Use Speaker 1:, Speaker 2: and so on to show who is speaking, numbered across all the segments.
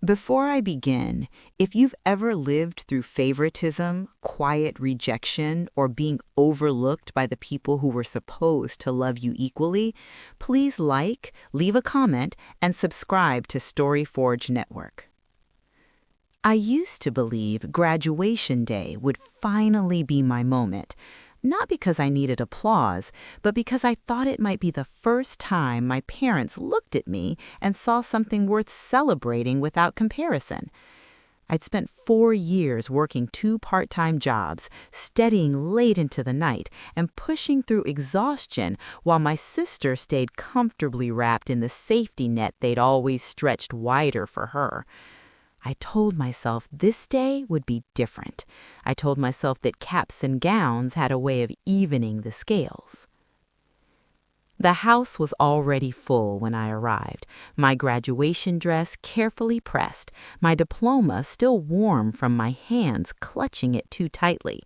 Speaker 1: Before I begin, if you've ever lived through favoritism, quiet rejection, or being overlooked by the people who were supposed to love you equally, please leave a comment, and subscribe to StoryForge Network. I used to believe graduation day would finally be my moment, not because I needed applause, but because I thought it might be the first time my parents looked at me and saw something worth celebrating without comparison. I'd spent 4 years working 2 part-time jobs, studying late into the night, and pushing through exhaustion while my sister stayed comfortably wrapped in the safety net they'd always stretched wider for her. I told myself this day would be different. I told myself that caps and gowns had a way of evening the scales. The house was already full when I arrived, my graduation dress carefully pressed, my diploma still warm from my hands clutching it too tightly.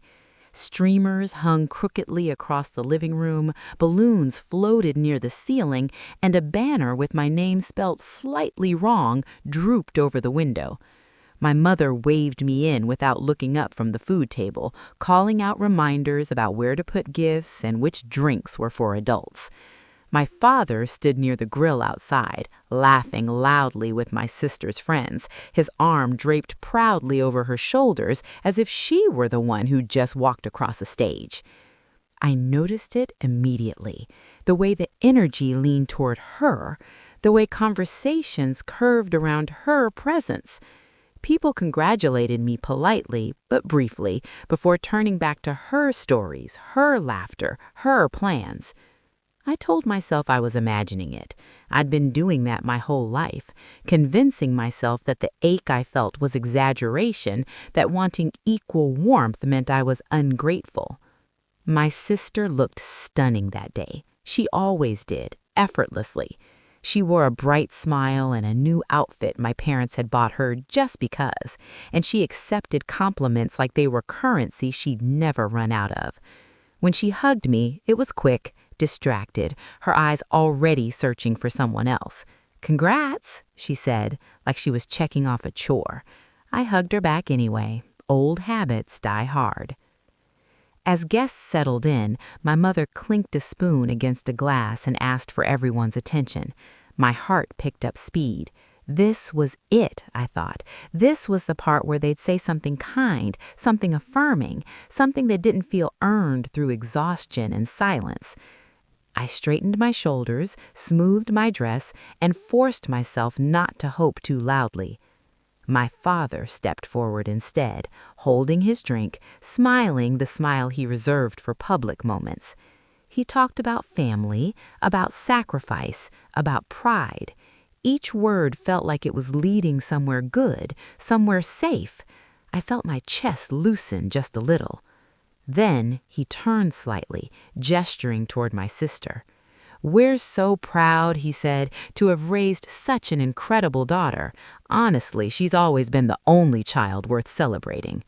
Speaker 1: Streamers hung crookedly across the living room, balloons floated near the ceiling, and a banner with my name spelt slightly wrong drooped over the window. My mother waved me in without looking up from the food table, calling out reminders about where to put gifts and which drinks were for adults. My father stood near the grill outside, laughing loudly with my sister's friends, his arm draped proudly over her shoulders as if she were the one who'd just walked across a stage. I noticed it immediately, the way the energy leaned toward her, the way conversations curved around her presence. People congratulated me politely, but briefly, before turning back to her stories, her laughter, her plans. I told myself I was imagining it. I'd been doing that my whole life, convincing myself that the ache I felt was exaggeration, that wanting equal warmth meant I was ungrateful. My sister looked stunning that day. She always did, effortlessly. She wore a bright smile and a new outfit my parents had bought her just because, and she accepted compliments like they were currency she'd never run out of. When she hugged me, it was quick, distracted, her eyes already searching for someone else. "Congrats," she said, like she was checking off a chore. I hugged her back anyway. Old habits die hard. As guests settled in, my mother clinked a spoon against a glass and asked for everyone's attention. My heart picked up speed. This was it, I thought. This was the part where they'd say something kind, something affirming, something that didn't feel earned through exhaustion and silence. I straightened my shoulders, smoothed my dress, and forced myself not to hope too loudly. My father stepped forward instead, holding his drink, smiling the smile he reserved for public moments. He talked about family, about sacrifice, about pride. Each word felt like it was leading somewhere good, somewhere safe. I felt my chest loosen just a little. Then he turned slightly, gesturing toward my sister. "We're so proud," he said, "to have raised such an incredible daughter. Honestly, she's always been the only child worth celebrating."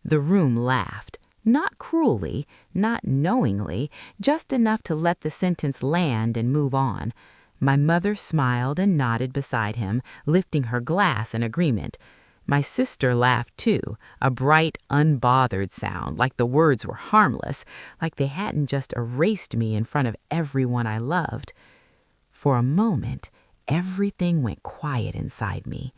Speaker 1: The room laughed. Not cruelly, not knowingly, just enough to let the sentence land and move on. My mother smiled and nodded beside him, lifting her glass in agreement. My sister laughed too, a bright, unbothered sound, like the words were harmless, like they hadn't just erased me in front of everyone I loved. For a moment, everything went quiet inside me.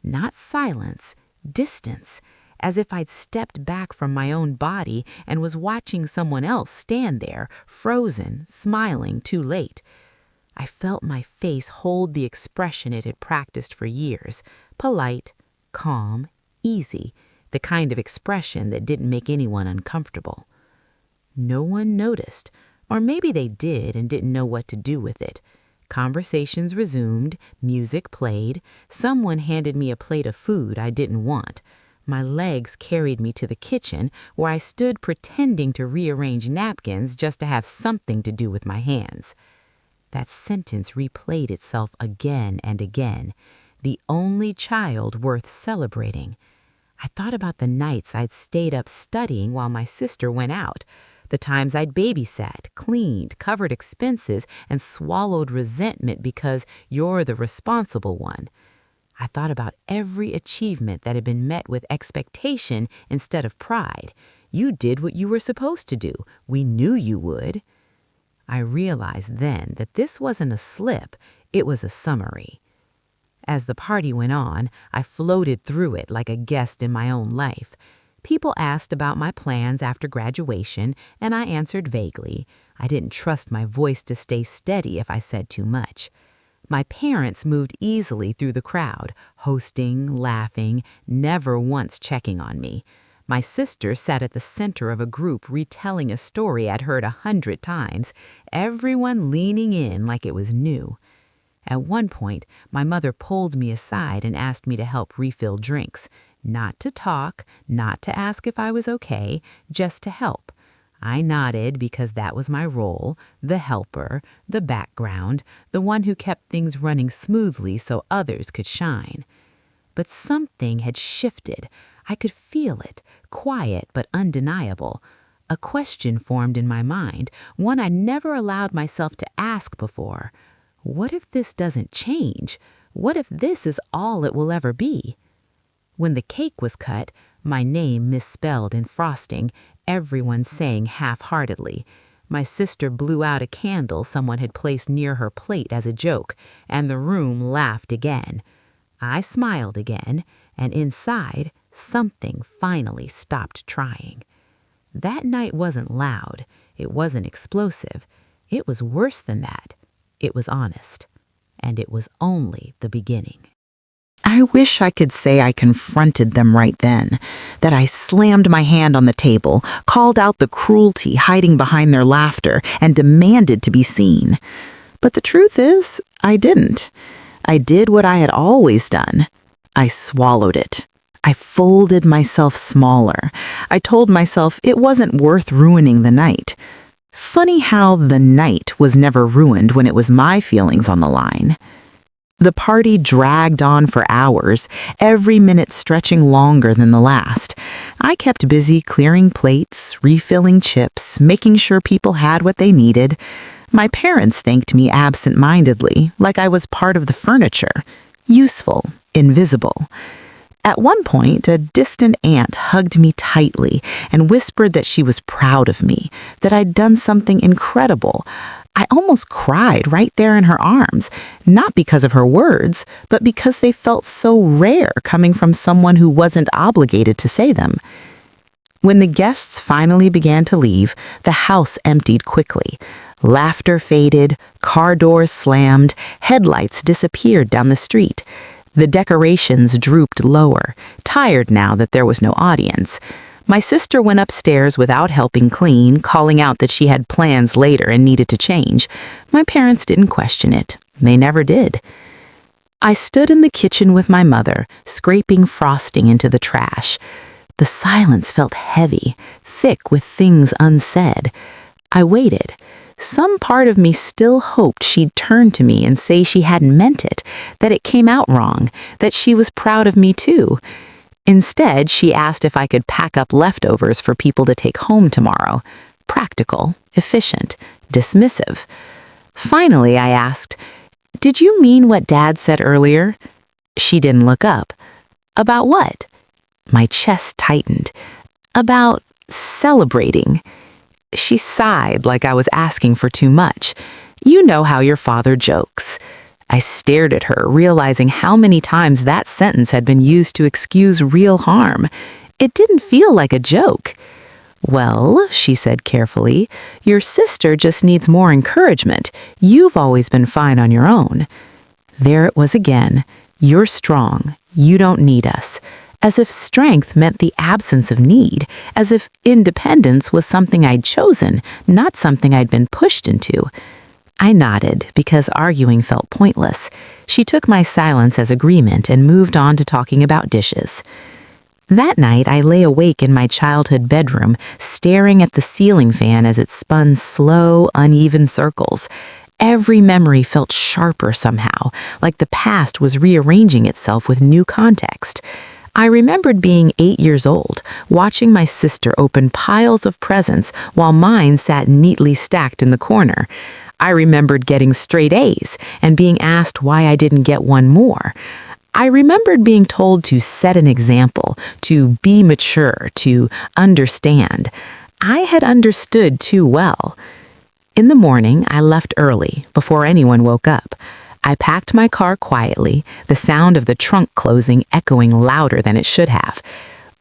Speaker 1: Not silence, distance, as if I'd stepped back from my own body and was watching someone else stand there, frozen, smiling too late. I felt my face hold the expression it had practiced for years, polite, calm, easy, the kind of expression that didn't make anyone uncomfortable. No one noticed, or maybe they did and didn't know what to do with it. Conversations resumed, music played, someone handed me a plate of food I didn't want. My legs carried me to the kitchen, where I stood pretending to rearrange napkins just to have something to do with my hands. That sentence replayed itself again and again. The only child worth celebrating. I thought about the nights I'd stayed up studying while my sister went out, the times I'd babysat, cleaned, covered expenses, and swallowed resentment because you're the responsible one. I thought about every achievement that had been met with expectation instead of pride. You did what you were supposed to do. We knew you would. I realized then that this wasn't a slip, it was a summary. As the party went on, I floated through it like a guest in my own life. People asked about my plans after graduation, and I answered vaguely. I didn't trust my voice to stay steady if I said too much. My parents moved easily through the crowd, hosting, laughing, never once checking on me. My sister sat at the center of a group retelling a story I'd heard 100 times, everyone leaning in like it was new. At one point, my mother pulled me aside and asked me to help refill drinks. Not to talk, not to ask if I was okay, just to help. I nodded because that was my role, the helper, the background, the one who kept things running smoothly so others could shine. But something had shifted. I could feel it, quiet but undeniable. A question formed in my mind, one I never allowed myself to ask before. What if this doesn't change? What if this is all it will ever be? When the cake was cut, my name misspelled in frosting, everyone saying half-heartedly. My sister blew out a candle someone had placed near her plate as a joke, and the room laughed again. I smiled again, and inside, something finally stopped trying. That night wasn't loud. It wasn't explosive. It was worse than that. It was honest. And it was only the beginning. I wish I could say I confronted them right then, that I slammed my hand on the table, called out the cruelty hiding behind their laughter, and demanded to be seen. But the truth is, I didn't. I did what I had always done. I swallowed it. I folded myself smaller. I told myself it wasn't worth ruining the night. Funny how the night was never ruined when it was my feelings on the line. The party dragged on for hours, every minute stretching longer than the last. I kept busy clearing plates, refilling chips, making sure people had what they needed. My parents thanked me absent-mindedly, like I was part of the furniture. Useful, invisible. At one point, a distant aunt hugged me tightly and whispered that she was proud of me, that I'd done something incredible. I almost cried right there in her arms, not because of her words, but because they felt so rare coming from someone who wasn't obligated to say them. When the guests finally began to leave, the house emptied quickly. Laughter faded, car doors slammed, headlights disappeared down the street. The decorations drooped lower, tired now that there was no audience. My sister went upstairs without helping clean, calling out that she had plans later and needed to change. My parents didn't question it. They never did. I stood in the kitchen with my mother, scraping frosting into the trash. The silence felt heavy, thick with things unsaid. I waited. Some part of me still hoped she'd turn to me and say she hadn't meant it, that it came out wrong, that she was proud of me too. Instead, she asked if I could pack up leftovers for people to take home tomorrow. Practical, efficient, dismissive. Finally, I asked, "Did you mean what Dad said earlier?" She didn't look up. "About what?" My chest tightened. "About celebrating." She sighed like I was asking for too much. "You know how your father jokes." I stared at her, realizing how many times that sentence had been used to excuse real harm. It didn't feel like a joke. "Well," she said carefully, "your sister just needs more encouragement. You've always been fine on your own." There it was again. "You're strong. You don't need us." As if strength meant the absence of need, as if independence was something I'd chosen, not something I'd been pushed into. I nodded because arguing felt pointless. She took my silence as agreement and moved on to talking about dishes. That night, I lay awake in my childhood bedroom, staring at the ceiling fan as it spun slow, uneven circles. Every memory felt sharper somehow, like the past was rearranging itself with new context. I remembered being 8 years old, watching my sister open piles of presents while mine sat neatly stacked in the corner. I remembered getting straight A's and being asked why I didn't get one more. I remembered being told to set an example, to be mature, to understand. I had understood too well. In the morning, I left early, before anyone woke up. I packed my car quietly, the sound of the trunk closing echoing louder than it should have.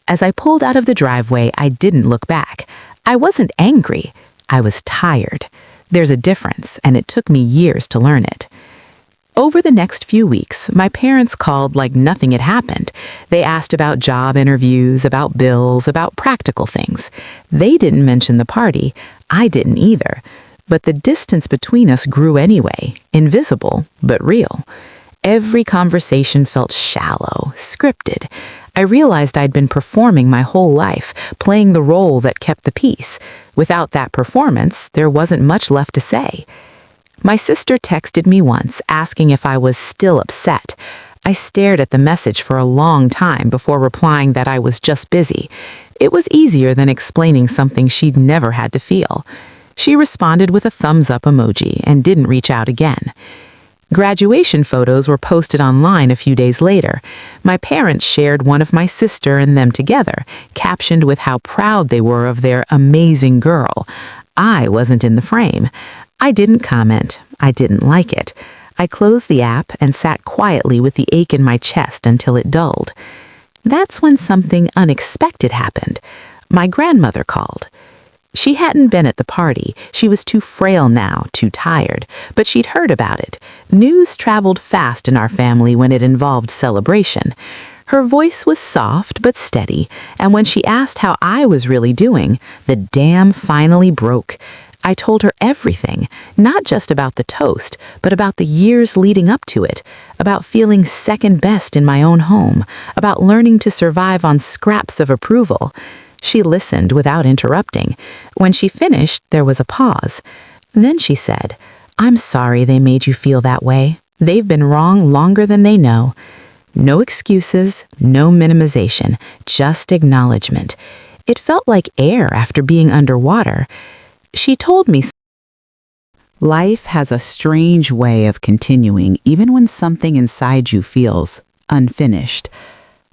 Speaker 1: As I pulled out of the driveway, I didn't look back. I wasn't angry. I was tired. There's a difference, and it took me years to learn it. Over the next few weeks, my parents called like nothing had happened. They asked about job interviews, about bills, about practical things. They didn't mention the party. I didn't either. But the distance between us grew anyway, invisible, but real. Every conversation felt shallow, scripted. I realized I'd been performing my whole life, playing the role that kept the peace. Without that performance, there wasn't much left to say. My sister texted me once, asking if I was still upset. I stared at the message for a long time before replying that I was just busy. It was easier than explaining something she'd never had to feel. She responded with a thumbs-up emoji and didn't reach out again. Graduation photos were posted online a few days later. My parents shared one of my sister and them together, captioned with how proud they were of their amazing girl. I wasn't in the frame. I didn't comment. I didn't like it. I closed the app and sat quietly with the ache in my chest until it dulled. That's when something unexpected happened. My grandmother called. She hadn't been at the party. She was too frail now, too tired, but she'd heard about it. News traveled fast in our family when it involved celebration. Her voice was soft but steady, and when she asked how I was really doing, the dam finally broke. I told her everything, not just about the toast, but about the years leading up to it, about feeling second best in my own home, about learning to survive on scraps of approval. She listened without interrupting. When she finished, there was a pause. Then she said, "I'm sorry they made you feel that way. They've been wrong longer than they know." No excuses, no minimization, just acknowledgement. It felt like air after being underwater. She told me, life has a strange way of continuing even when something inside you feels unfinished.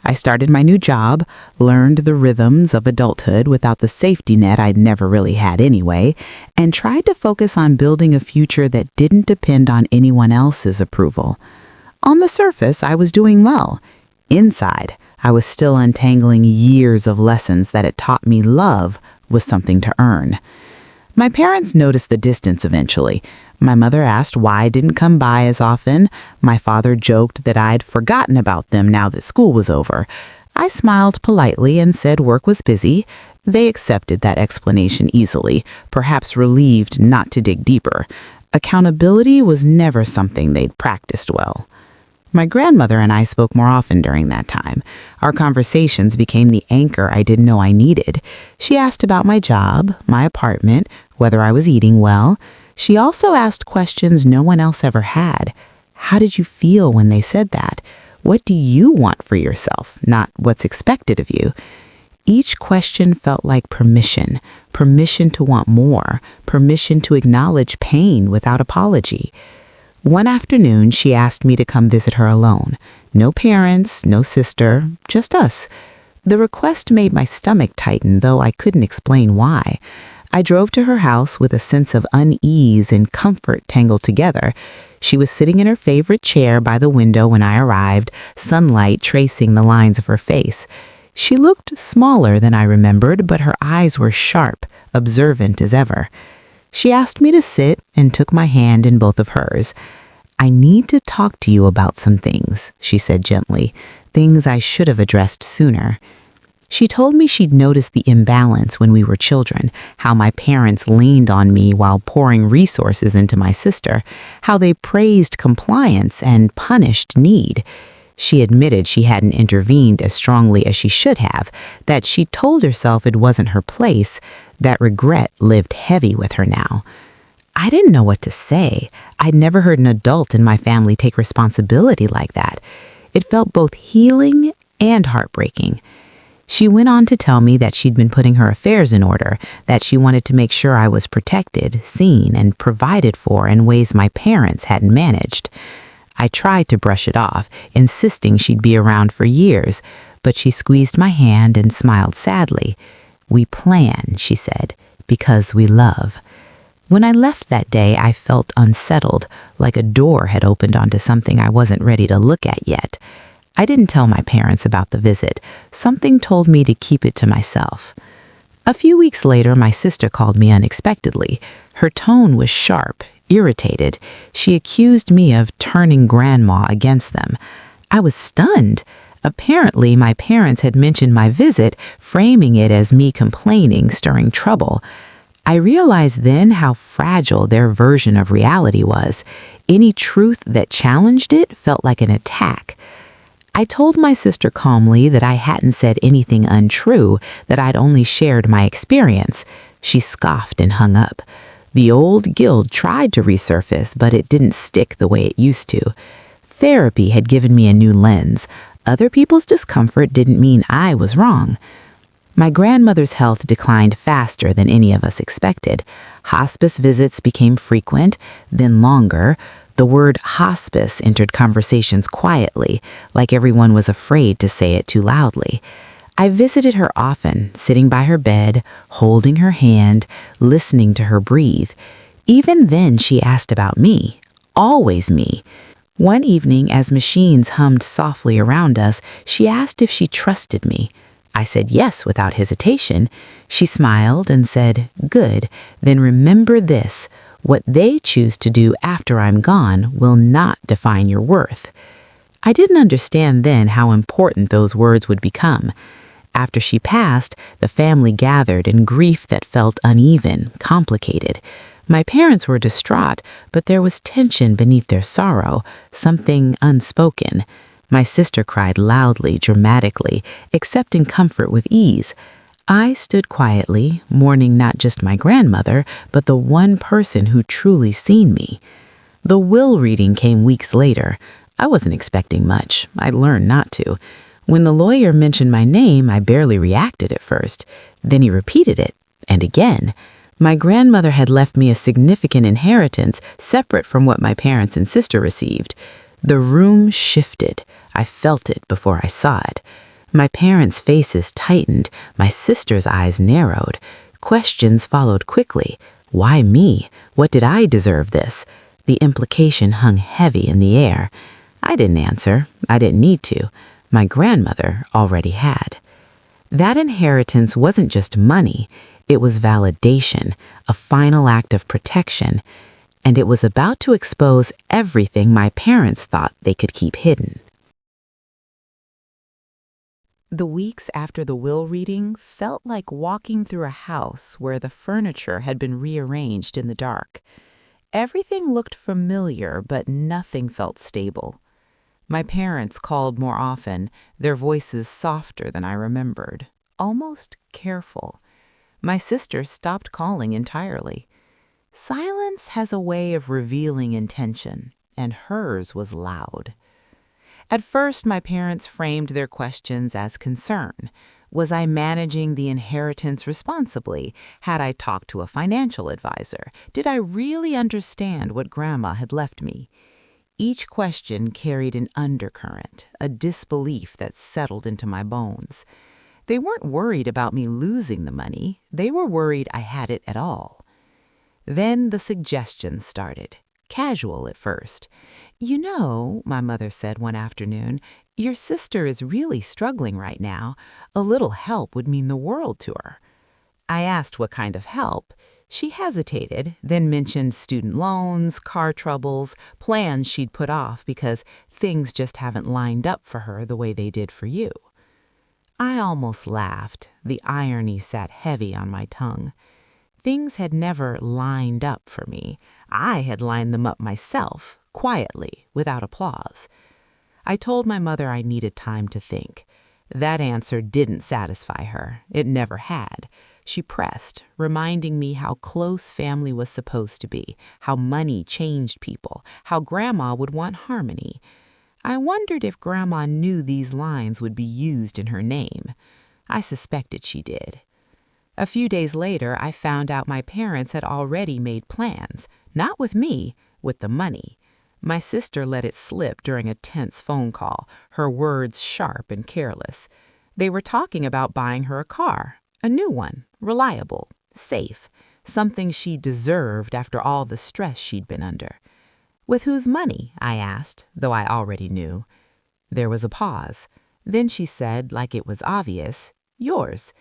Speaker 1: I started my new job, learned the rhythms of adulthood without the safety net I'd never really had anyway, and tried to focus on building a future that didn't depend on anyone else's approval. On the surface, I was doing well. Inside, I was still untangling years of lessons that had taught me love was something to earn. My parents noticed the distance eventually. My mother asked why I didn't come by as often. My father joked that I'd forgotten about them now that school was over. I smiled politely and said work was busy. They accepted that explanation easily, perhaps relieved not to dig deeper. Accountability was never something they'd practiced well. My grandmother and I spoke more often during that time. Our conversations became the anchor I didn't know I needed. She asked about my job, my apartment, whether I was eating well. She also asked questions no one else ever had. How did you feel when they said that? What do you want for yourself, not what's expected of you? Each question felt like permission, permission to want more, permission to acknowledge pain without apology. One afternoon, she asked me to come visit her alone. No parents, no sister, just us. The request made my stomach tighten, though I couldn't explain why. I drove to her house with a sense of unease and comfort tangled together. She was sitting in her favorite chair by the window when I arrived, sunlight tracing the lines of her face. She looked smaller than I remembered, but her eyes were sharp, observant as ever. She asked me to sit and took my hand in both of hers. "I need to talk to you about some things," she said gently, "things I should have addressed sooner." She told me she'd noticed the imbalance when we were children, how my parents leaned on me while pouring resources into my sister, how they praised compliance and punished need. She admitted she hadn't intervened as strongly as she should have, that she told herself it wasn't her place. That regret lived heavy with her now. I didn't know what to say. I'd never heard an adult in my family take responsibility like that. It felt both healing and heartbreaking. She went on to tell me that she'd been putting her affairs in order, that she wanted to make sure I was protected, seen, and provided for in ways my parents hadn't managed. I tried to brush it off, insisting she'd be around for years, but she squeezed my hand and smiled sadly. "We plan," she said, "because we love." When I left that day, I felt unsettled, like a door had opened onto something I wasn't ready to look at yet. I didn't tell my parents about the visit. Something told me to keep it to myself. A few weeks later, my sister called me unexpectedly. Her tone was sharp, irritated. She accused me of turning Grandma against them. I was stunned. Apparently, my parents had mentioned my visit, framing it as me complaining, stirring trouble. I realized then how fragile their version of reality was. Any truth that challenged it felt like an attack. I told my sister calmly that I hadn't said anything untrue, that I'd only shared my experience. She scoffed and hung up. The old guilt tried to resurface, but it didn't stick the way it used to. Therapy had given me a new lens. Other people's discomfort didn't mean I was wrong. My grandmother's health declined faster than any of us expected. Hospice visits became frequent, then longer. The word hospice entered conversations quietly, like everyone was afraid to say it too loudly. I visited her often, sitting by her bed, holding her hand, listening to her breathe. Even then, she asked about me, always me. One evening, as machines hummed softly around us, she asked if she trusted me. I said yes without hesitation. She smiled and said, "Good, then remember this. What they choose to do after I'm gone will not define your worth." I didn't understand then how important those words would become. After she passed, the family gathered in grief that felt uneven, complicated. My parents were distraught, but there was tension beneath their sorrow, something unspoken. My sister cried loudly, dramatically, accepting comfort with ease. I stood quietly, mourning not just my grandmother, but the one person who truly seen me. The will reading came weeks later. I wasn't expecting much. I learned not to. When the lawyer mentioned my name, I barely reacted at first. Then he repeated it, and again. My grandmother had left me a significant inheritance separate from what my parents and sister received. The room shifted. I felt it before I saw it. My parents' faces tightened. My sister's eyes narrowed. Questions followed quickly. Why me? What did I deserve this? The implication hung heavy in the air. I didn't answer. I didn't need to. My grandmother already had. That inheritance wasn't just money. It was validation, a final act of protection, and it was about to expose everything my parents thought they could keep hidden. The weeks after the will reading felt like walking through a house where the furniture had been rearranged in the dark. Everything looked familiar, but nothing felt stable. My parents called more often, their voices softer than I remembered, almost careful. My sister stopped calling entirely. Silence has a way of revealing intention, and hers was loud. At first, my parents framed their questions as concern. Was I managing the inheritance responsibly? Had I talked to a financial advisor? Did I really understand what Grandma had left me? Each question carried an undercurrent, a disbelief that settled into my bones. They weren't worried about me losing the money. They were worried I had it at all. Then the suggestions started, casual at first. "You know," my mother said one afternoon, "your sister is really struggling right now. A little help would mean the world to her." I asked what kind of help. She hesitated, then mentioned student loans, car troubles, plans she'd put off because things just haven't lined up for her the way they did for you. I almost laughed. The irony sat heavy on my tongue. Things had never lined up for me. I had lined them up myself, quietly, without applause. I told my mother I needed time to think. That answer didn't satisfy her. It never had. She pressed, reminding me how close family was supposed to be, how money changed people, how Grandma would want harmony. I wondered if Grandma knew these lines would be used in her name. I suspected she did. A few days later, I found out my parents had already made plans, not with me, with the money. My sister let it slip during a tense phone call, her words sharp and careless. They were talking about buying her a car, a new one, reliable, safe, something she deserved after all the stress she'd been under. With whose money? I asked, though I already knew. There was a pause. Then she said, like it was obvious, yours.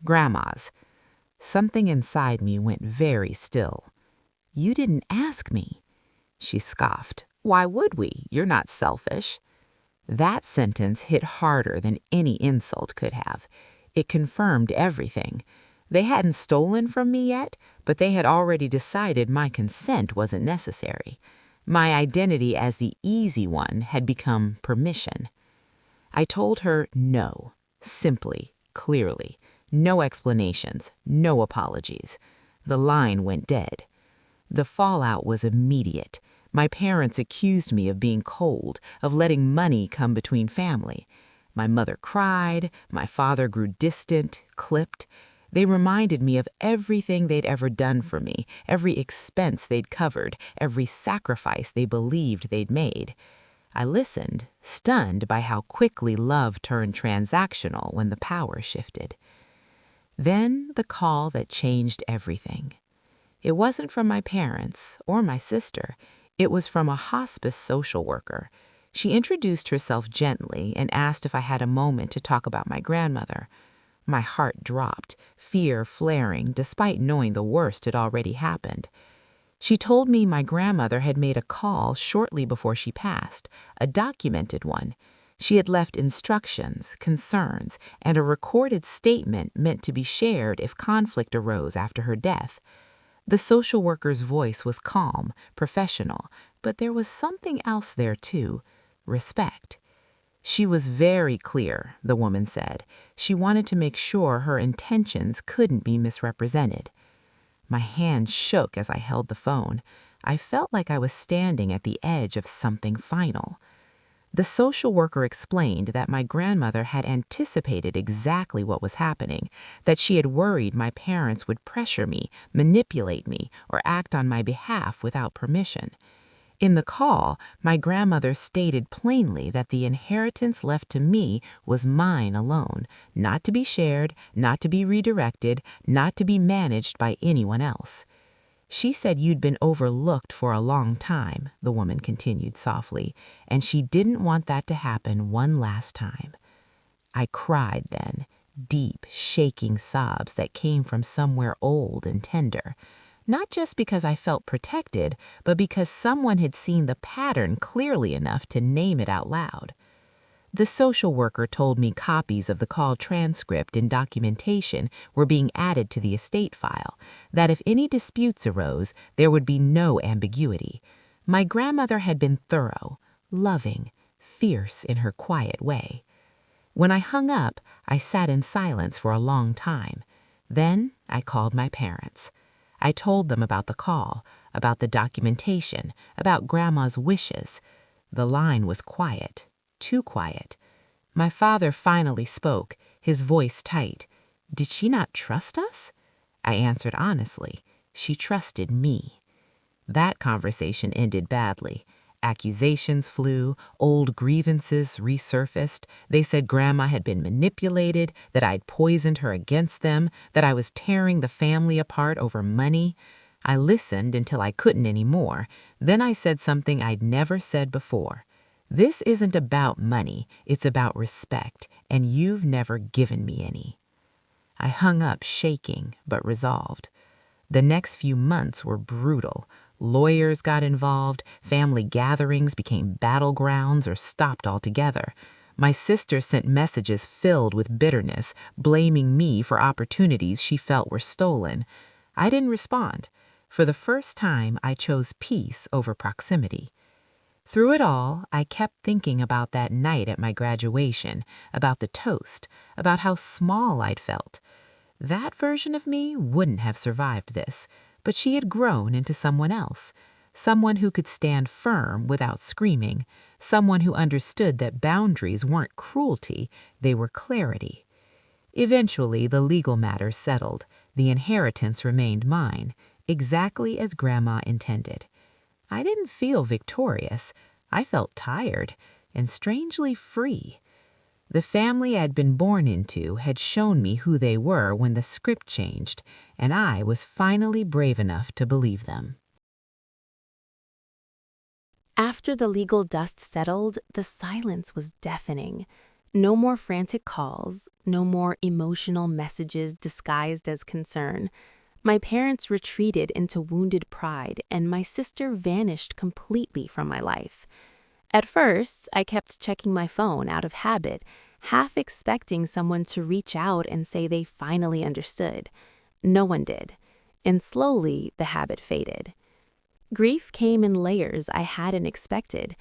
Speaker 1: Grandma's. Something inside me went very still. You didn't ask me. She scoffed. Why would we? You're not selfish. That sentence hit harder than any insult could have. It confirmed everything. They hadn't stolen from me yet, but they had already decided my consent wasn't necessary. My identity as the easy one had become permission. I told her no, simply, clearly. No explanations, no apologies. The line went dead. The fallout was immediate. My parents accused me of being cold, of letting money come between family. My mother cried, my father grew distant, clipped. They reminded me of everything they'd ever done for me, every expense they'd covered, every sacrifice they believed they'd made. I listened, stunned by how quickly love turned transactional when the power shifted. Then the call that changed everything. It wasn't from my parents or my sister. It was from a hospice social worker. She introduced herself gently and asked if I had a moment to talk about my grandmother. My heart dropped, fear flaring despite knowing the worst had already happened. She told me my grandmother had made a call shortly before she passed, a documented one. She had left instructions, concerns, and a recorded statement meant to be shared if conflict arose after her death. The social worker's voice was calm, professional, but there was something else there too, respect. She was very clear, the woman said. She wanted to make sure her intentions couldn't be misrepresented. My hand shook as I held the phone. I felt like I was standing at the edge of something final. The social worker explained that my grandmother had anticipated exactly what was happening, that she had worried my parents would pressure me, manipulate me, or act on my behalf without permission. In the call, my grandmother stated plainly that the inheritance left to me was mine alone, not to be shared, not to be redirected, not to be managed by anyone else. She said you'd been overlooked for a long time, the woman continued softly, and she didn't want that to happen one last time. I cried then, deep, shaking sobs that came from somewhere old and tender. Not just because I felt protected, but because someone had seen the pattern clearly enough to name it out loud. The social worker told me copies of the call transcript and documentation were being added to the estate file, that if any disputes arose, there would be no ambiguity. My grandmother had been thorough, loving, fierce in her quiet way. When I hung up, I sat in silence for a long time. Then I called my parents. I told them about the call, about the documentation, about Grandma's wishes. The line was quiet. Too quiet. My father finally spoke, his voice tight. Did she not trust us? I answered honestly. She trusted me. That conversation ended badly. Accusations flew, old grievances resurfaced. They said Grandma had been manipulated, that I'd poisoned her against them, that I was tearing the family apart over money. I listened until I couldn't anymore. Then I said something I'd never said before. This isn't about money, it's about respect, and you've never given me any. I hung up shaking, but resolved. The next few months were brutal. Lawyers got involved, family gatherings became battlegrounds or stopped altogether. My sister sent messages filled with bitterness, blaming me for opportunities she felt were stolen. I didn't respond. For the first time, I chose peace over proximity. Through it all, I kept thinking about that night at my graduation, about the toast, about how small I'd felt. That version of me wouldn't have survived this, but she had grown into someone else, someone who could stand firm without screaming, someone who understood that boundaries weren't cruelty, they were clarity. Eventually, the legal matter settled. The inheritance remained mine, exactly as Grandma intended. I didn't feel victorious. I felt tired and strangely free. The family I'd been born into had shown me who they were when the script changed, and I was finally brave enough to believe them.
Speaker 2: After the legal dust settled, the silence was deafening. No more frantic calls, no more emotional messages disguised as concern. My parents retreated into wounded pride, and my sister vanished completely from my life. At first, I kept checking my phone out of habit, half expecting someone to reach out and say they finally understood. No one did, and slowly the habit faded. Grief came in layers I hadn't expected.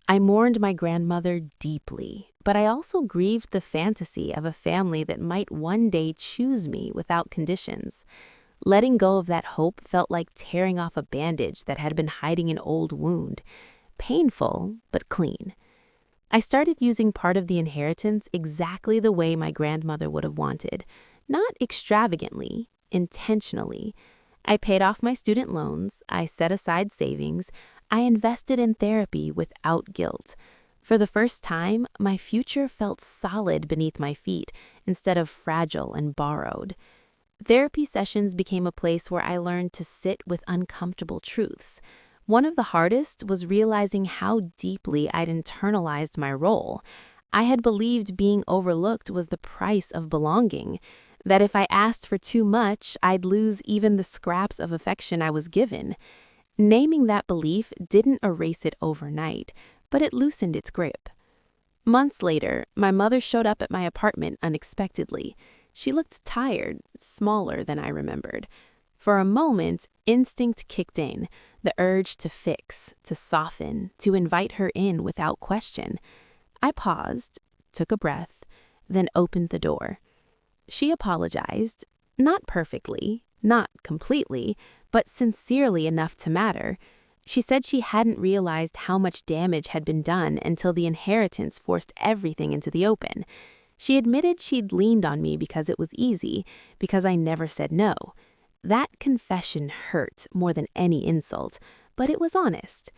Speaker 2: I mourned my grandmother deeply, but I also grieved the fantasy of a family that might one day choose me without conditions. Letting go of that hope felt like tearing off a bandage that had been hiding an old wound. Painful, but clean. I started using part of the inheritance exactly the way my grandmother would have wanted. Not extravagantly, intentionally. I paid off my student loans, I set aside savings, I invested in therapy without guilt. For the first time, my future felt solid beneath my feet instead of fragile and borrowed. Therapy sessions became a place where I learned to sit with uncomfortable truths. One of the hardest was realizing how deeply I'd internalized my role. I had believed being overlooked was the price of belonging, that if I asked for too much, I'd lose even the scraps of affection I was given. Naming that belief didn't erase it overnight, but it loosened its grip. Months later, my mother showed up at my apartment unexpectedly. She looked tired, smaller than I remembered. For a moment, instinct kicked in, the urge to fix, to soften, to invite her in without question. I paused, took a breath, then opened the door. She apologized, not perfectly, not completely, but sincerely enough to matter. She said she hadn't realized how much damage had been done until the inheritance forced everything into the open. She admitted she'd leaned on me because it was easy, because I never said no. That confession hurt more than any insult, but it was honest.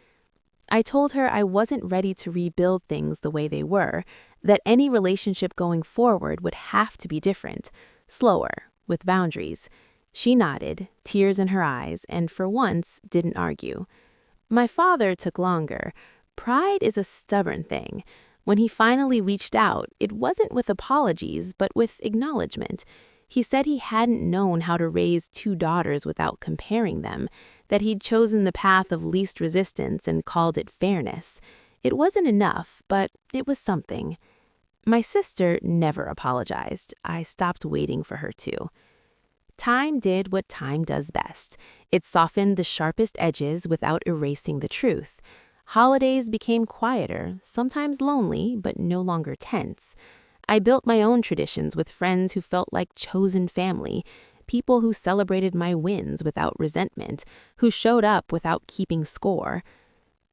Speaker 2: I told her I wasn't ready to rebuild things the way they were, that any relationship going forward would have to be different, slower, with boundaries. She nodded, tears in her eyes, and for once didn't argue. My father took longer. Pride is a stubborn thing. When he finally reached out, it wasn't with apologies, but with acknowledgement. He said he hadn't known how to raise two daughters without comparing them, that he'd chosen the path of least resistance and called it fairness. It wasn't enough, but it was something. My sister never apologized. I stopped waiting for her to. Time did what time does best. It softened the sharpest edges without erasing the truth. Holidays became quieter, sometimes lonely, but no longer tense. I built my own traditions with friends who felt like chosen family, people who celebrated my wins without resentment, who showed up without keeping score.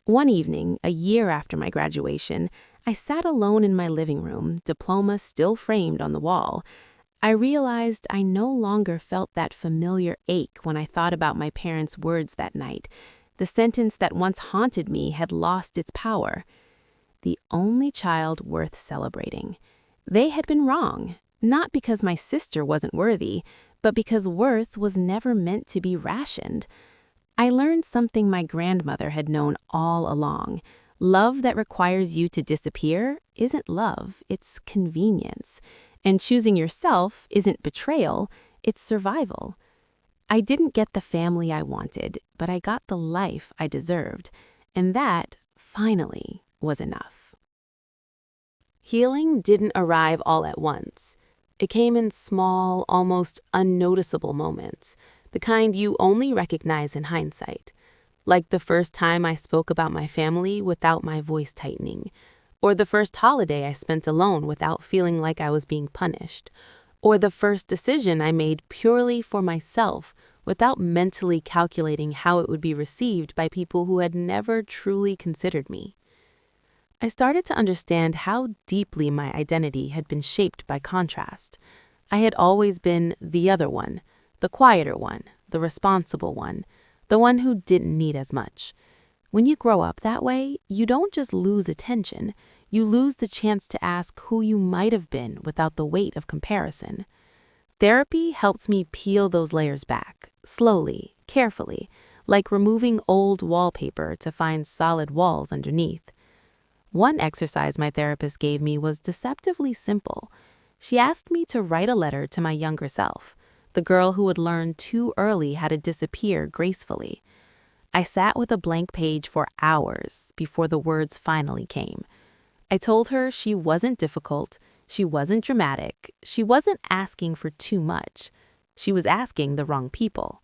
Speaker 2: One evening, a year after my graduation, I sat alone in my living room, diploma still framed on the wall. I realized I no longer felt that familiar ache when I thought about my parents' words that night. The sentence that once haunted me had lost its power. The only child worth celebrating. They had been wrong, not because my sister wasn't worthy, but because worth was never meant to be rationed. I learned something my grandmother had known all along. Love that requires you to disappear isn't love, it's convenience. And choosing yourself isn't betrayal, it's survival. I didn't get the family I wanted, but I got the life I deserved. And that, finally, was enough. Healing didn't arrive all at once. It came in small, almost unnoticeable moments, the kind you only recognize in hindsight. Like the first time I spoke about my family without my voice tightening, or the first holiday I spent alone without feeling like I was being punished, or the first decision I made purely for myself without mentally calculating how it would be received by people who had never truly considered me. I started to understand how deeply my identity had been shaped by contrast. I had always been the other one, the quieter one, the responsible one, the one who didn't need as much. When you grow up that way, you don't just lose attention, you lose the chance to ask who you might have been without the weight of comparison. Therapy helps me peel those layers back, slowly, carefully, like removing old wallpaper to find solid walls underneath. One exercise my therapist gave me was deceptively simple. She asked me to write a letter to my younger self, the girl who had learned too early how to disappear gracefully. I sat with a blank page for hours before the words finally came. I told her she wasn't difficult, she wasn't dramatic, she wasn't asking for too much. She was asking the wrong people.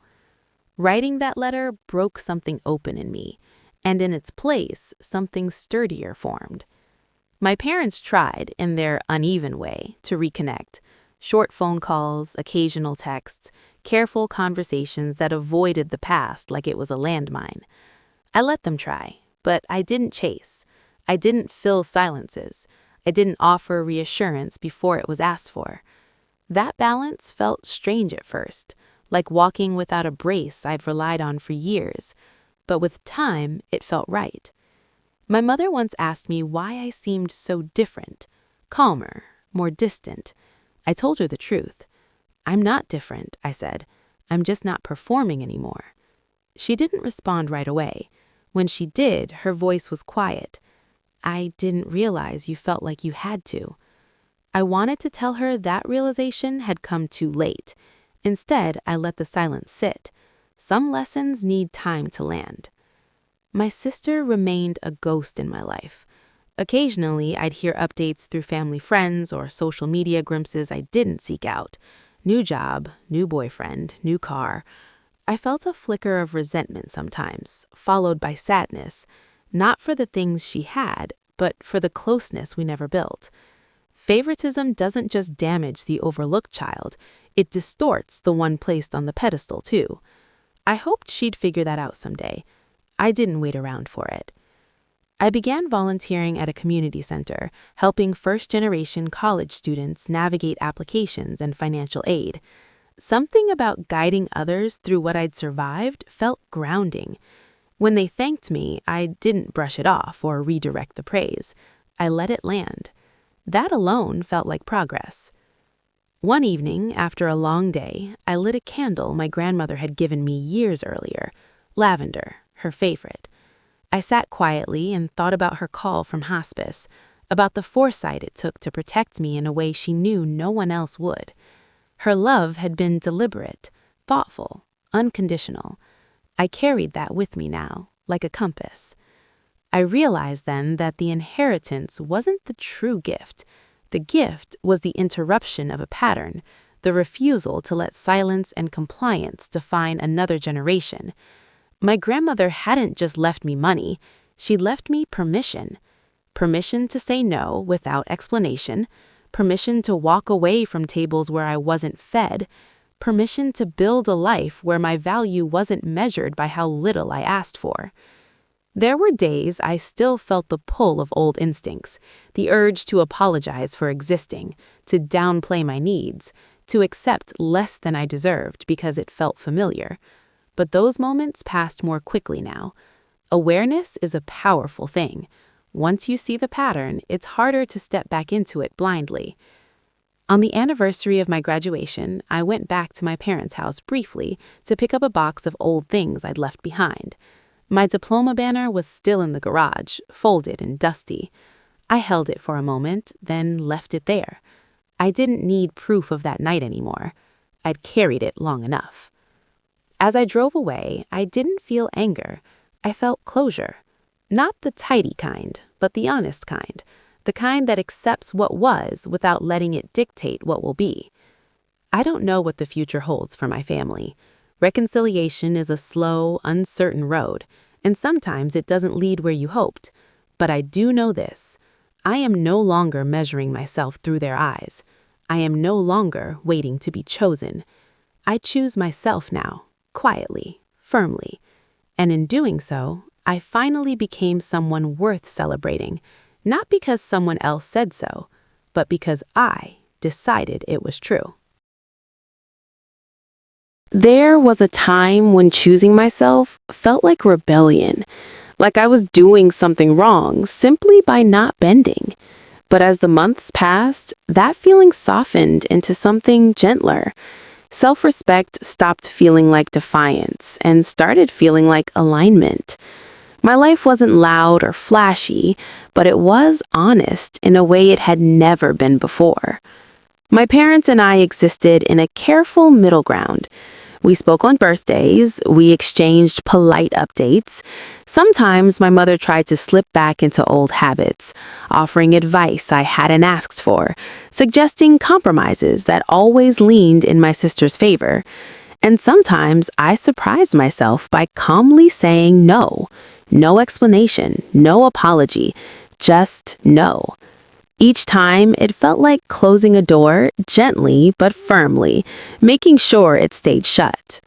Speaker 2: Writing that letter broke something open in me, and in its place, something sturdier formed. My parents tried, in their uneven way, to reconnect. Short phone calls, occasional texts, careful conversations that avoided the past like it was a landmine. I let them try, but I didn't chase. I didn't fill silences. I didn't offer reassurance before it was asked for. That balance felt strange at first, like walking without a brace I've relied on for years, but with time, it felt right. My mother once asked me why I seemed so different, calmer, more distant. I told her the truth. "I'm not different," I said. "I'm just not performing anymore." She didn't respond right away. When she did, her voice was quiet. "I didn't realize you felt like you had to." I wanted to tell her that realization had come too late. Instead, I let the silence sit. Some lessons need time to land. My sister remained a ghost in my life. Occasionally, I'd hear updates through family friends or social media glimpses I didn't seek out. New job, new boyfriend, new car. I felt a flicker of resentment sometimes, followed by sadness, not for the things she had, but for the closeness we never built. Favoritism doesn't just damage the overlooked child, it distorts the one placed on the pedestal too. I hoped she'd figure that out someday. I didn't wait around for it. I began volunteering at a community center, helping first-generation college students navigate applications and financial aid. Something about guiding others through what I'd survived felt grounding. When they thanked me, I didn't brush it off or redirect the praise. I let it land. That alone felt like progress. One evening, after a long day, I lit a candle my grandmother had given me years earlier, lavender, her favorite. I sat quietly and thought about her call from hospice, about the foresight it took to protect me in a way she knew no one else would. Her love had been deliberate, thoughtful, unconditional. I carried that with me now, like a compass. I realized then that the inheritance wasn't the true gift. The gift was the interruption of a pattern, the refusal to let silence and compliance define another generation. My grandmother hadn't just left me money, she left me permission. Permission to say no without explanation, permission to walk away from tables where I wasn't fed, permission to build a life where my value wasn't measured by how little I asked for. There were days I still felt the pull of old instincts, the urge to apologize for existing, to downplay my needs, to accept less than I deserved because it felt familiar. But those moments passed more quickly now. Awareness is a powerful thing. Once you see the pattern, it's harder to step back into it blindly. On the anniversary of my graduation, I went back to my parents' house briefly to pick up a box of old things I'd left behind. My diploma banner was still in the garage, folded and dusty. I held it for a moment, then left it there. I didn't need proof of that night anymore. I'd carried it long enough. As I drove away, I didn't feel anger. I felt closure. Not the tidy kind, but the honest kind. The kind that accepts what was without letting it dictate what will be. I don't know what the future holds for my family. Reconciliation is a slow, uncertain road, and sometimes it doesn't lead where you hoped. But I do know this. I am no longer measuring myself through their eyes. I am no longer waiting to be chosen. I choose myself now, quietly, firmly. And in doing so, I finally became someone worth celebrating, not because someone else said so, but because I decided it was true. There was a time when choosing myself felt like rebellion. like I was doing something wrong simply by not bending. But as the months passed, that feeling softened into something gentler. Self-respect stopped feeling like defiance and started feeling like alignment. My life wasn't loud or flashy, but it was honest in a way it had never been before. My parents and I existed in a careful middle ground. We spoke on birthdays, we exchanged polite updates. Sometimes my mother tried to slip back into old habits, offering advice I hadn't asked for, suggesting compromises that always leaned in my sister's favor. And sometimes I surprised myself by calmly saying no. No explanation, no apology, just no. Each time, it felt like closing a door gently but firmly, making sure it stayed shut.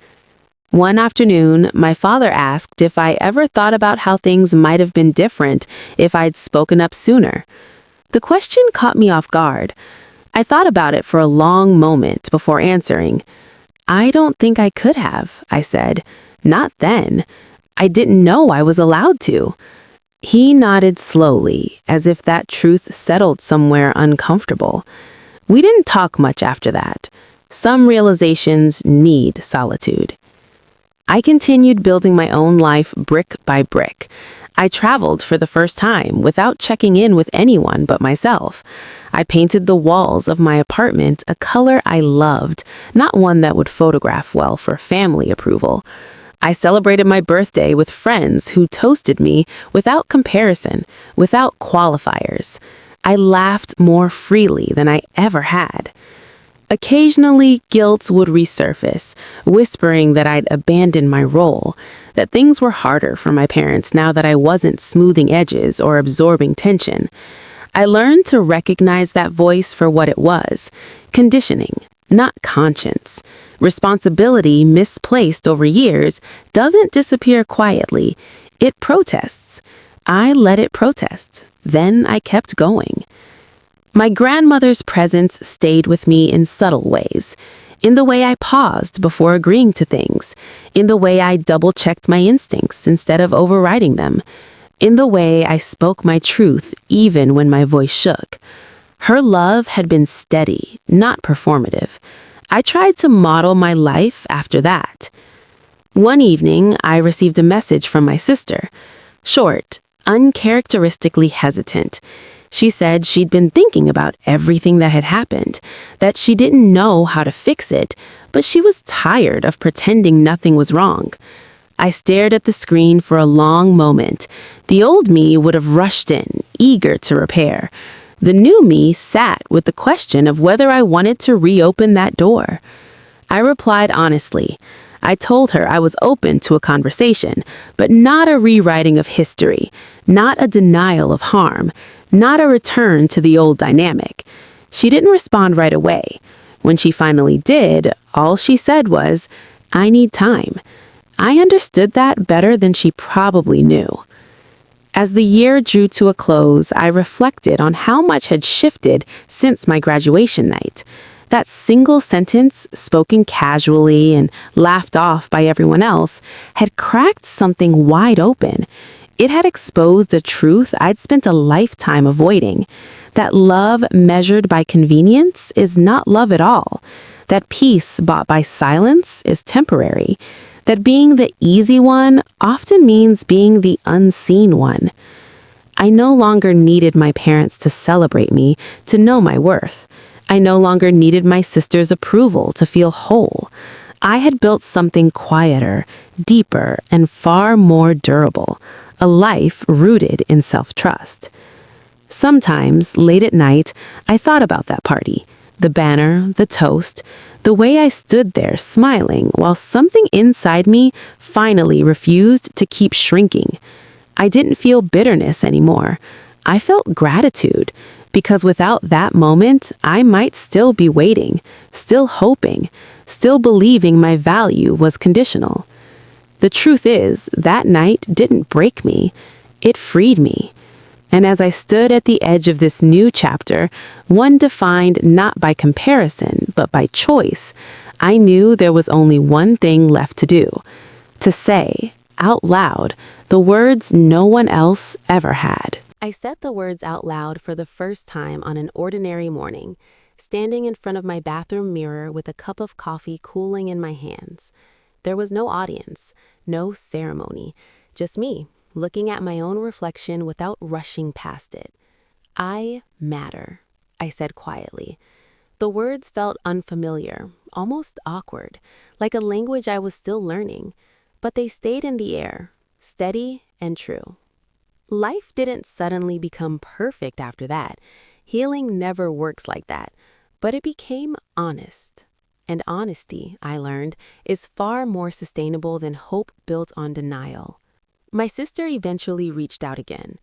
Speaker 2: One afternoon, my father asked if I ever thought about how things might have been different if I'd spoken up sooner. The question caught me off guard. I thought about it for a long moment before answering. "I don't think I could have," I said. "Not then. I didn't know I was allowed to." He nodded slowly, as if that truth settled somewhere uncomfortable. We didn't talk much after that. Some realizations need solitude. I continued building my own life brick by brick. I traveled for the first time without checking in with anyone but myself. I painted the walls of my apartment a color I loved, not one that would photograph well for family approval. I celebrated my birthday with friends who toasted me without comparison, without qualifiers. I laughed more freely than I ever had. Occasionally, guilt would resurface, whispering that I'd abandoned my role, that things were harder for my parents now that I wasn't smoothing edges or absorbing tension. I learned to recognize that voice for what it was, conditioning, not conscience. Responsibility misplaced over years doesn't disappear quietly. It protests. I let it protest. Then I kept going. My grandmother's presence stayed with me in subtle ways. In the way I paused before agreeing to things. In the way I double-checked my instincts instead of overriding them. In the way I spoke my truth even when my voice shook. Her love had been steady, not performative. I tried to model my life after that. One evening, I received a message from my sister. Short, uncharacteristically hesitant. She said she'd been thinking about everything that had happened, that she didn't know how to fix it, but she was tired of pretending nothing was wrong. I stared at the screen for a long moment. The old me would have rushed in, eager to repair. The new me sat with the question of whether I wanted to reopen that door. I replied honestly. I told her I was open to a conversation, but not a rewriting of history, not a denial of harm, not a return to the old dynamic. She didn't respond right away. When she finally did, all she said was, "I need time." I understood that better than she probably knew. As the year drew to a close, I reflected on how much had shifted since my graduation night. That single sentence, spoken casually and laughed off by everyone else, had cracked something wide open. It had exposed a truth I'd spent a lifetime avoiding. That love measured by convenience is not love at all. That peace bought by silence is temporary. That being the easy one often means being the unseen one. I no longer needed my parents to celebrate me to know my worth. I no longer needed my sister's approval to feel whole. I had built something quieter, deeper, and far more durable, a life rooted in self-trust. Sometimes, late at night, I thought about that party, the banner, the toast, the way I stood there smiling while something inside me finally refused to keep shrinking. I didn't feel bitterness anymore. I felt gratitude, because without that moment, I might still be waiting, still hoping, still believing my value was conditional. The truth is, that night didn't break me. It freed me. And as I stood at the edge of this new chapter, one defined not by comparison, but by choice, I knew there was only one thing left to do. To say, out loud, the words no one else ever had. I said the words out loud for the first time on an ordinary morning, standing in front of my bathroom mirror with a cup of coffee cooling in my hands. There was no audience, no ceremony, just me, looking at my own reflection without rushing past it. I matter, I said quietly. The words felt unfamiliar, almost awkward, like a language I was still learning, but they stayed in the air, steady and true. Life didn't suddenly become perfect after that. Healing never works like that, but it became honest. And honesty, I learned, is far more sustainable than hope built on denial. My sister eventually reached out again.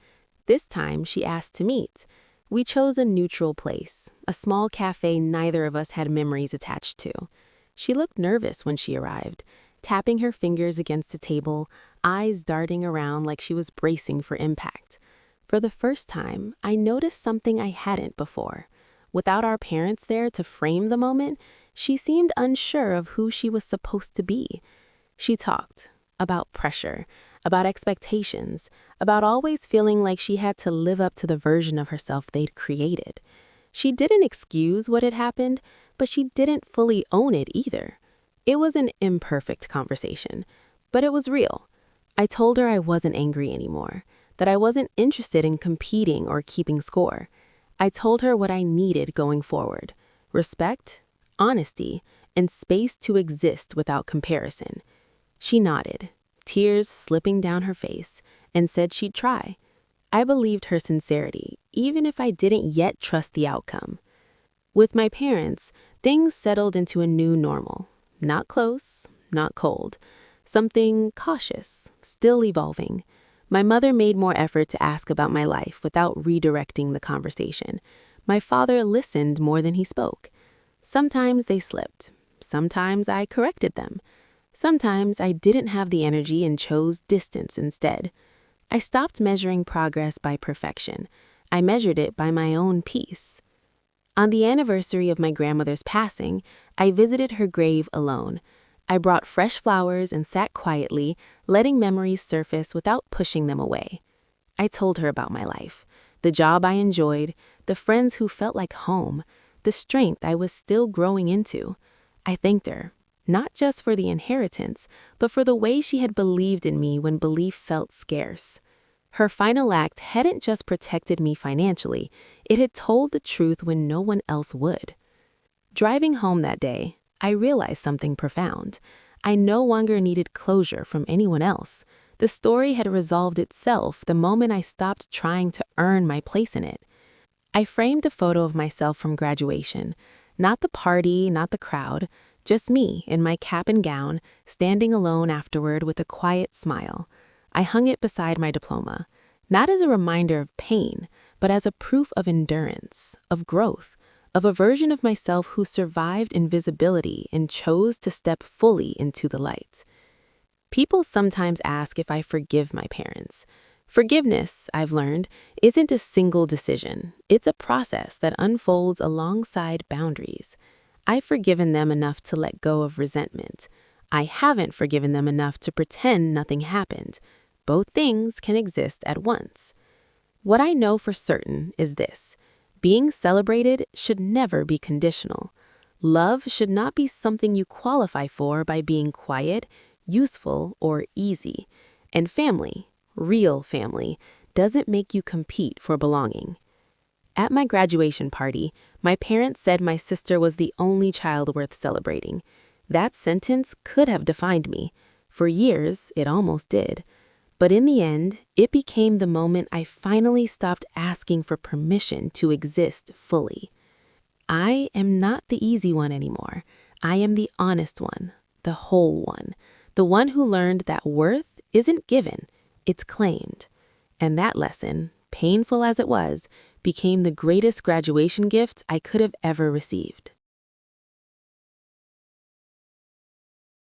Speaker 2: This time, she asked to meet. We chose a neutral place, a small cafe neither of us had memories attached to. She looked nervous when she arrived, tapping her fingers against a table, eyes darting around like she was bracing for impact. For the first time, I noticed something I hadn't before. Without our parents there to frame the moment, she seemed unsure of who she was supposed to be. She talked about pressure, about expectations, about always feeling like she had to live up to the version of herself they'd created. She didn't excuse what had happened, but she didn't fully own it either. It was an imperfect conversation, but it was real. I told her I wasn't angry anymore, that I wasn't interested in competing or keeping score. I told her what I needed going forward: respect, honesty, and space to exist without comparison. She nodded, tears slipping down her face, and said she'd try. I believed her sincerity, even if I didn't yet trust the outcome. With my parents, things settled into a new normal. Not close, not cold. Something cautious, still evolving. My mother made more effort to ask about my life without redirecting the conversation. My father listened more than he spoke. Sometimes they slipped. Sometimes I corrected them. Sometimes I didn't have the energy and chose distance instead. I stopped measuring progress by perfection. I measured it by my own peace. On the anniversary of my grandmother's passing, I visited her grave alone. I brought fresh flowers and sat quietly, letting memories surface without pushing them away. I told her about my life, the job I enjoyed, the friends who felt like home, the strength I was still growing into. I thanked her, not just for the inheritance, but for the way she had believed in me when belief felt scarce. Her final act hadn't just protected me financially, it had told the truth when no one else would. Driving home that day, I realized something profound. I no longer needed closure from anyone else. The story had resolved itself the moment I stopped trying to earn my place in it. I framed a photo of myself from graduation, not the party, not the crowd, just me in my cap and gown, standing alone afterward with a quiet smile. I hung it beside my diploma, not as a reminder of pain, but as a proof of endurance, of growth, of a version of myself who survived invisibility and chose to step fully into the light. People sometimes ask if I forgive my parents. Forgiveness, I've learned, isn't a single decision. It's a process that unfolds alongside boundaries. I've forgiven them enough to let go of resentment. I haven't forgiven them enough to pretend nothing happened. Both things can exist at once. What I know for certain is this: being celebrated should never be conditional. Love should not be something you qualify for by being quiet, useful, or easy. And family, real family, doesn't make you compete for belonging. At my graduation party, my parents said my sister was the only child worth celebrating. That sentence could have defined me. For years, it almost did. But in the end, it became the moment I finally stopped asking for permission to exist fully. I am not the easy one anymore. I am the honest one, the whole one, the one who learned that worth isn't given, it's claimed. And that lesson, painful as it was, became the greatest graduation gift I could have ever received.